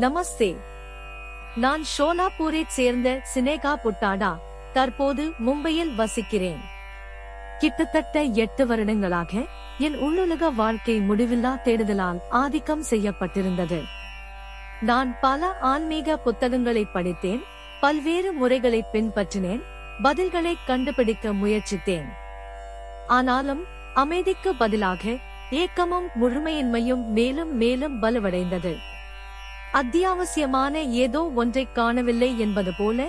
நமஸ்தே. நான் ஷோலாப்பூரைச் சேர்ந்த சினேகா புட்டாடா. தற்போது மும்பையில் வசிக்கிறேன். கிட்டத்தட்ட 8 வருடங்களாக என் உள்ளுலக வாழ்க்கை முடிவில்லா தேடுதலால் ஆதிக்கம் செய்யப்பட்டிருந்தது. நான் பல ஆன்மீக புத்தகங்களை படித்தேன், பல்வேறு முறைகளை பின்பற்றினேன், பதில்களை கண்டுபிடிக்க முயற்சித்தேன். ஆனாலும் அமைதிக்கு பதிலாக ஏக்கமும் முழுமையின்மையும் மேலும் மேலும் வலுவடைந்தது. அத்தியாவசியமான ஏதோ ஒன்றை காணவில்லை என்பது போல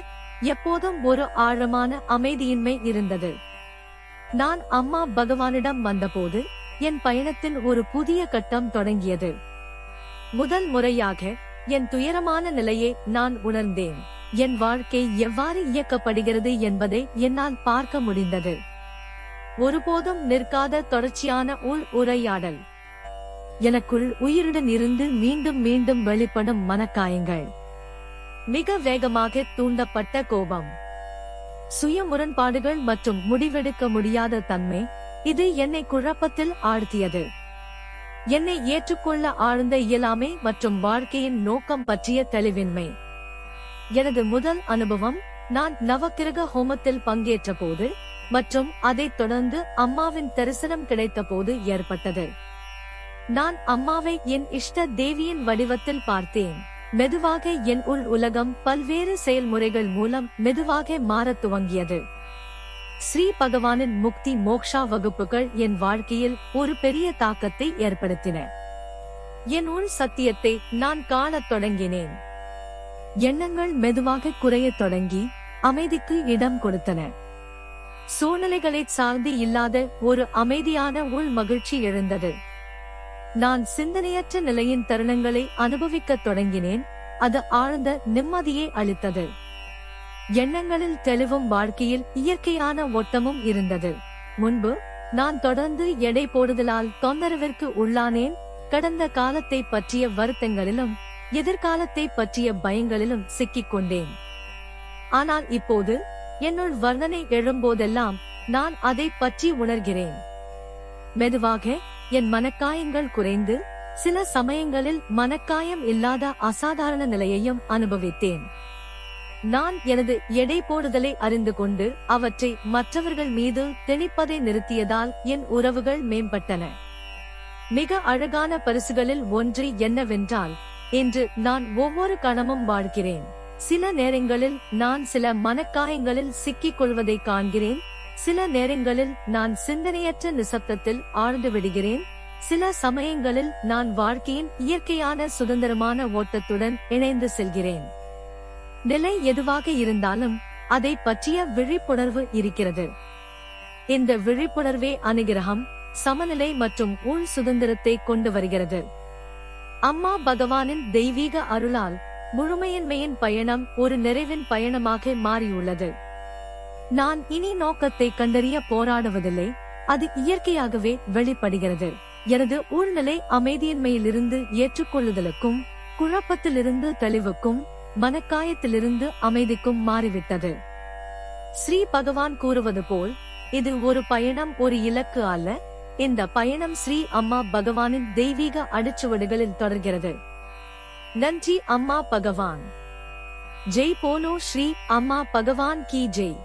எப்போதும் ஒரு ஆழமான அமைதியின்மை இருந்தது. நான் அம்மா பகவானிடம் வந்தபோது என் பயணத்தின் ஒரு புதிய கட்டம் தொடங்கியது. முதல் முறையாக என் துயரமான நிலையை நான் உணர்ந்தேன். என் வாழ்க்கை எவ்வாறு இயக்கப்படுகிறது என்பதை என்னால் பார்க்க முடிந்தது. ஒருபோதும் நிற்காத தொடர்ச்சியான உரையாடல். எனக்குள் உயிருடன் இருந்து மீண்டும் மீண்டும் வெளிப்படும் மனக்காயங்கள். மிக வேகமாக தூண்டப்பட்ட கோபம், சுய முரண்பாடுகள் மற்றும் முடிவெடுக்க முடியாத தன்மை. இது என்னை குழப்பத்தில் ஆழ்த்தியது. என்னை ஏற்றுக்கொள்ள ஆழ்ந்த இயலாமை மற்றும் வாழ்க்கையின் நோக்கம் பற்றிய தெளிவின்மை. எனது முதல் அனுபவம் நான் நவக்கிரக ஹோமத்தில் பங்கேற்ற போது மற்றும் அதைத் தொடர்ந்து அம்மாவின் தரிசனம் கிடைத்த போது ஏற்பட்டது. நான் அம்மாவை என் இஷ்ட தேவியின் வடிவத்தில் பார்த்தேன். மெதுவாக என் உள் உலகம் பல்வேறு செயல்முறைகள் மூலம் மெதுவாக மாறத் துவங்கியது. ஸ்ரீ பகவானின் முக்தி மோக்ஷா வகுப்புகள் என் வாழ்க்கையில் ஒரு பெரிய தாக்கத்தை ஏற்படுத்தின. என் உள் சத்தியத்தை நான் காணத் தொடங்கினேன். எண்ணங்கள் மெதுவாக குறையத் தொடங்கி அமைதிக்கு இடம் கொடுத்தன. சூழ்நிலைகளை சார்ந்து இல்லாத ஒரு அமைதியான உள் மகிழ்ச்சி எழுந்தது. நான் சிந்தனையற்ற நிலையின் தருணங்களை அனுபவிக்கத் தொடங்கினேன். அது ஆழ்ந்த நிம்மதியை அளித்தது. எண்ணங்களில் தெளிவும் வாழ்க்கையில் இயற்கையான ஓட்டமும் இருந்தது. முன்பு நான் தொடர்ந்து எடை போடுதலால் தொந்தரவிற்கு உள்ளானேன். கடந்த காலத்தை பற்றிய வருத்தங்களிலும் எதிர்காலத்தை பற்றிய பயங்களிலும் சிக்கிக் கொண்டேன். ஆனால் இப்போது என்னுள் வர்ணனை எழும்போதெல்லாம் நான் அதை பற்றி உணர்கிறேன். மெதுவாக என் மனக்காயங்கள் குறைந்து சில சமயங்களில் மனக்காயம் இல்லாத அசாதாரண நிலையையும் அனுபவித்தேன். நான் எனது எடை போடுதலை அறிந்து கொண்டு அவற்றை மற்றவர்கள் மீது திணிப்பதை நிறுத்தியதால் என் உறவுகள் மேம்பட்டன. மிக அழகான பரிசுகளில் ஒன்று என்னவென்றால், இன்று நான் ஒவ்வொரு கணமும் வாழ்கிறேன். சில நேரங்களில் நான் சில மனக்காயங்களில் சிக்கிக் கொள்வதை காண்கிறேன். சில நேரங்களில் நான் சிந்தனையற்ற நிசப்தத்தில் ஆழ்ந்து விடுகிறேன். சில சமயங்களில் நான் வாழ்க்கையின் இயற்கையான சுதந்திரமான ஓட்டத்துடன் இணைந்து செல்கிறேன். நிலை எதுவாக இருந்தாலும் அதை பற்றிய விழிப்புணர்வு இருக்கிறது. இந்த விழிப்புணர்வே அனுகிரகம், சமநிலை மற்றும் உள் சுதந்திரத்தை கொண்டு வருகிறது. அம்மா பகவானின் தெய்வீக அருளால் முழுமையின்மையின் பயணம் ஒரு நிறைவின் பயணமாக மாறியுள்ளது. நான் இனி நோக்கத்தை கண்டறிய போராடுவதில்லை, அது இயற்கையாகவே வெளிப்படுகிறது. எனது உள்நிலை அமைதியின்மையிலிருந்து ஏற்றுக்கொள்ளுதலுக்கும், குழப்பத்திலிருந்து தெளிவுக்கும், மனக்காயத்திலிருந்து அமைதிக்கும் மாறிவிட்டது. ஸ்ரீ பகவான் கூறுவது போல், இது ஒரு பயணம், ஒரு இலக்கு அல்ல. இந்த பயணம் ஸ்ரீ அம்மா பகவானின் தெய்வீக அடிச்சுவடுகளில் தொடர்கிறது. நன்றி அம்மா பகவான். ஜெய் போலோ ஸ்ரீ அம்மா பகவான் கி ஜெய்.